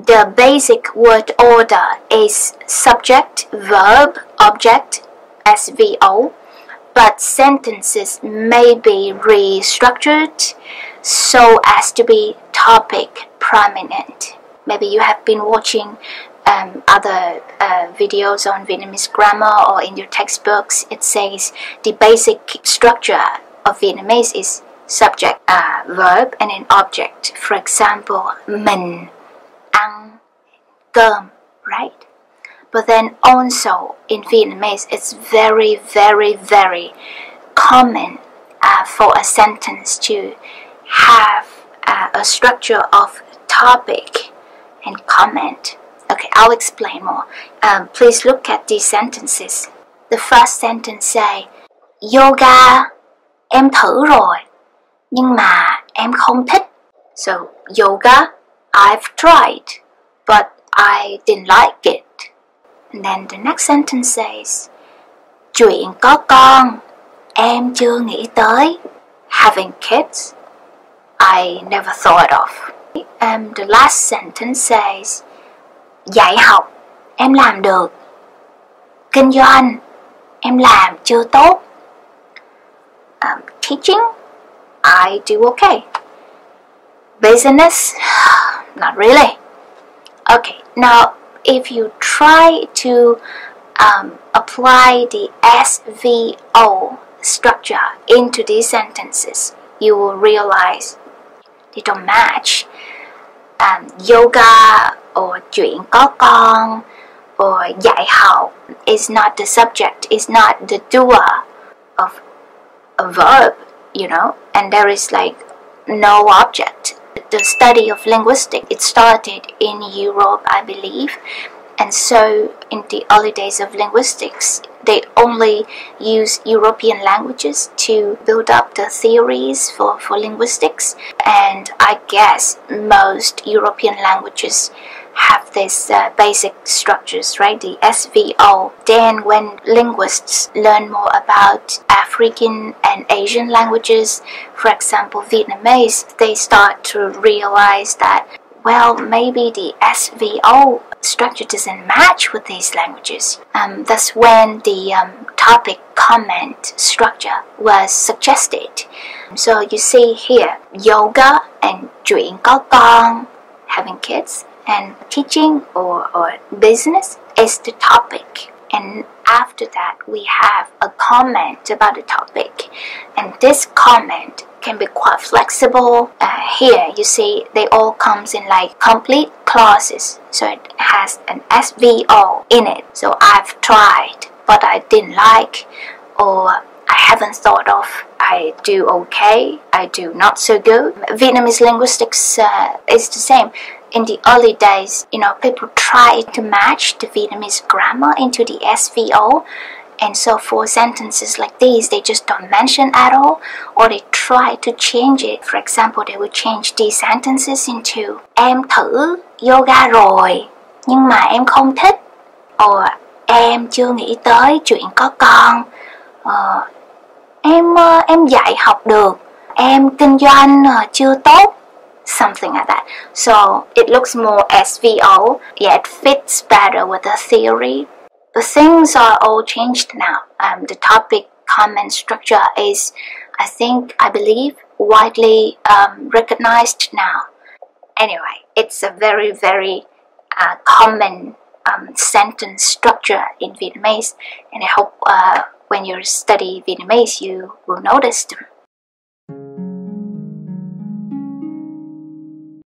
the basic word order is subject, verb, object, SVO, but sentences may be restructured so as to be topic prominent. Maybe you have been watching other videos on Vietnamese grammar, or in your textbooks it says the basic structure of Vietnamese is subject, verb, and an object. For example, mình ăn cơm, right? But then also in Vietnamese, it's very, very, very common for a sentence to have a structure of topic and comment. Okay, I'll explain more. Please look at these sentences. The first sentence say, yoga em thử rồi, nhưng mà em không thích. So, yoga, I've tried, but I didn't like it. And then the next sentence says, chuyện có con, em chưa nghĩ tới. Having kids, I never thought of. And the last sentence says, dạy học, em làm được. Kinh doanh, em làm chưa tốt. Teaching, I do okay. Business, not really. Okay, now if you try to apply the SVO structure into these sentences, you will realize they don't match. Yoga or chuyện có con or dạy học is not the subject, is not the doer of a verb, you know, and there is like no object. The study of linguistics, it started in Europe, I believe, and so in the early days of linguistics, they only use European languages to build up the theories for linguistics, and I guess most European languages have these basic structures, right? The SVO. Then when linguists learn more about African and Asian languages, for example Vietnamese, they start to realize that, well, maybe the SVO structure doesn't match with these languages. That's when the topic comment structure was suggested. So you see here, yoga and chuyện có con, having kids, and teaching or business is the topic. And after that, we have a comment about the topic. And this comment can be quite flexible. Here, you see, they all comes in like complete clauses. So it has an SVO in it. So I've tried, but I didn't like, or I haven't thought of, I do okay, I do not so good. Vietnamese linguistics is the same. In the early days, you know, people try to match the Vietnamese grammar into the SVO, and so for sentences like these, they just don't mention at all, or they try to change it. For example, they will change these sentences into em thử yoga rồi, nhưng mà em không thích, or em chưa nghĩ tới chuyện có con, em dạy học được, em kinh doanh chưa tốt. Something like that. So it looks more SVO, yeah, it fits better with the theory. The things are all changed now. The topic comment structure is, I believe, widely recognized now. Anyway, it's a very, very common sentence structure in Vietnamese, and I hope when you study Vietnamese, you will notice them.